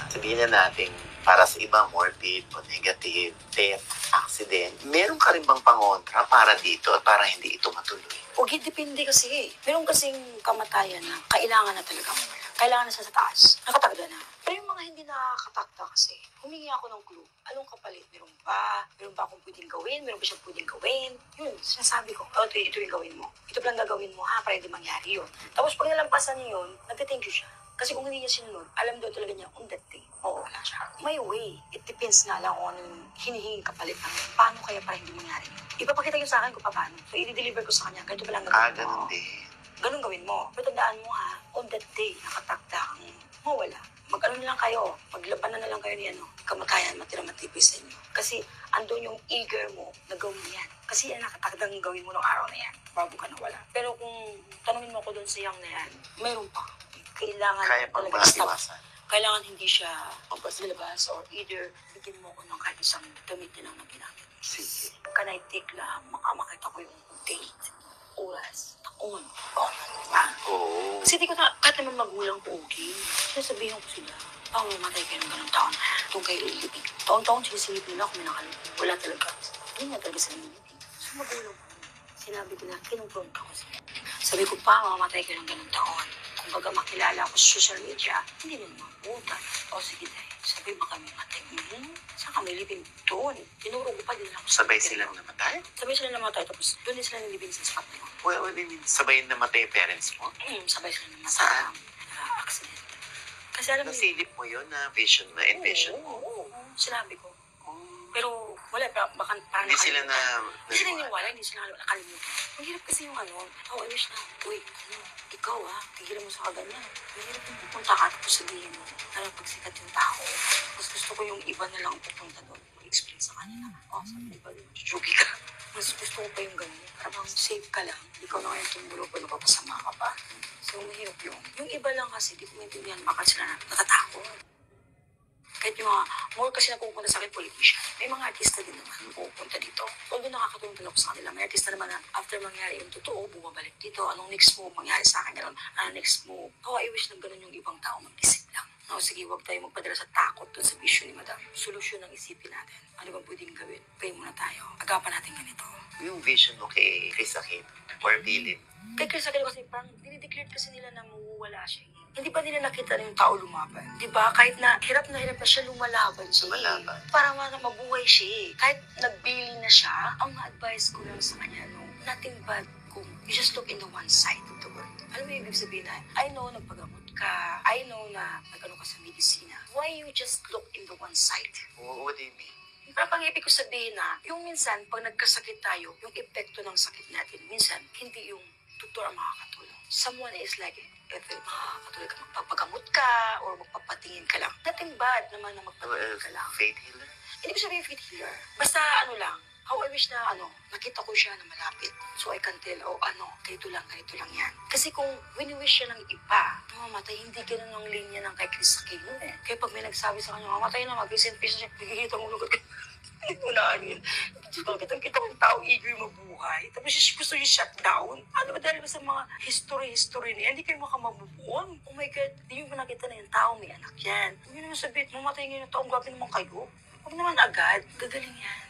sabihin na natin, para sa iba, morbid o negative, death, accident, meron ka rin bang pangontra para dito at para hindi ito matuloy? O depende kasi. Meron kasing kamatayan na kailangan na talaga mawala. Kailangan na sa taas. Nakatagda na. Pero yung mga hindi nakakatagda kasi, humingi ako ng clue. Anong kapalit? Meron ba? Meron ba akong pwedeng gawin? Meron ba siyang pwedeng gawin? Yun, sinasabi ko. Oh, ito yung gawin mo. Ito lang gagawin mo ha, para hindi mangyari yun. Tapos pag nalampasan niya yun, nagte-thank you siya. Kasi kung hindi niya sinunod, alam daw talaga niya on that day, mawawala siya. May way. It depends nga lang kung anong hinihinging kapalit namin. Paano kaya para hindi mangyari? Ipapakita niyo sa akin kung paano. So, i-deliver ko sa kanya. Ganito ba lang gagawin mo? Ganun din. Ganun gawin mo. Pero tandaan mo ha, on that day, nakatakda kang mawala. Mag-ano na lang kayo, maglabanan na lang kayo ni kamatayan, matira-matipis sa inyo. Kasi andun yung eager mo na gawin yan. Kasi yan nakatakdang gawin mo ng araw na yan, bago ka nawala. Pero kung tanungin mo ko doon sa yang na yan, mayroon pa. Kailangan kaya pang talaga stop. maiwasan. Kailangan hindi siya pagpasilabas or either bigyan mo ko ng kahit isang damit na lang na ginamit. Sige. Can I take lang, makita ko yung date, oras, taon, diba? Oo. Kasi di ko na, kahit naman magulang ko, okay, sinasabihan ko sila, mamatay kayo ng ganong taon, kung kayo ilibig. Taon-taon sinisilipin nila kung may nakalipin. Wala talaga. Hindi nga talaga sila nilipin. So magulang ko, sinabi ko na, kinumpront ako sila. Sabi ko pa, mamamatay kayo ng ganong taon. Kung baga makilala ako sa social media, hindi mo mabutan. O sige tayo, sabi ba kami matay? Saan kami living doon? Tinuro ko pa din ako. Sabay silang namatay? Sabay sila namatay, tapos doon din sila nilibing sa spot na yun. What do you mean? Sabay namatay yung parents mo? Sabay sila namatay. Saan? Accident. Kasi alam mo, Nasilip mo yun na vision na envision mo? oo, sinabi ko. Pero wala, parang Hindi sila na... Hindi sila niniwala, hindi sila nakalimutan. Ang hirap kasi yung I wish na, uy, ikaw tigilan mo sa kaganyan. Ang hirap yung pupunta ka, tapos sabihin mo, pagsikat yung tao. Mas gusto ko yung iba na lang pupunta doon, mag-explain sa kanila. Sabi, di ba, chugi ka. Mas gusto ko pa yung ganyan. Parang safe ka lang, ikaw na ngayon tumulo pa, napapasama ka pa. So, mahirap yun. Yung iba lang kasi, di ko maintindihan, bakit sila natatakot. Kahit yung mga, more kasi napupunta sa akin, politician. May mga artista din naman pupunta dito. Although nakakatulong ako sa kanila, may artista naman na after mangyari yung totoo, bumabalik dito. Anong next move mangyari sa akin? Gano'n, next move. I wish na gano'n yung ibang tao mag-isip lang. Sige, huwag tayo magpadala sa takot dun sa vision ni Madam. Solusyon ang isipin natin. Ano bang pwedeng gawin? Pray muna tayo. Agapan natin ganito. Yung vision mo kay Sakit or Bilin? Kay Chris Aquino kasi parang dinideclare kasi nila na mawawala siya. Hindi pa nila nakita na yung tao lumaban. Diba? Kahit na hirap na siya lumalaban siya. Lumalaban. Para mabuhay siya. Kahit nagbili na siya, ang na-advise ko lang sa kanya, nothing bad kung you just look in the one side of the world. Alam mo yung ibig sabihin na, I know nagpagamot ka, I know na nag-ano ka sa medisina. Why you just look in the one side? What do you mean? Parang ibig ko sabihin na, yung minsan, pag nagkasakit tayo, yung epekto ng sakit natin, minsan, hindi yung doktor ang makakatulong. Someone is like, either makakatulong ka, magpapagamot ka, or magpapatingin ka lang. Nothing bad naman na magpapatingin ka lang. Faith healer? Hindi ko sabihin faith healer. Basta lang, how I wish na nakita ko siya na malapit. So I can tell, ganito lang yan. Kasi kung wini-wish siya ng iba, mamatay, hindi ganun ang linya ng kay Chris Aquino Kaya pag may nagsabi sa kanya, mamatay na, mag-recent patient siya, nagigita mo lugat ka. Hindi ko na amin. Kita ng tao eager mabuhay. Tapos gusto yung shutdown. Ano ba dahil sa mga history niya, hindi kayo makamabubuon. Oh my God, hindi mo nakita na yung tao, may anak yan. Hindi naman sabihin, mamatay ngayon yung taong gabi naman kayo. Huwag naman agad, gagaling yan.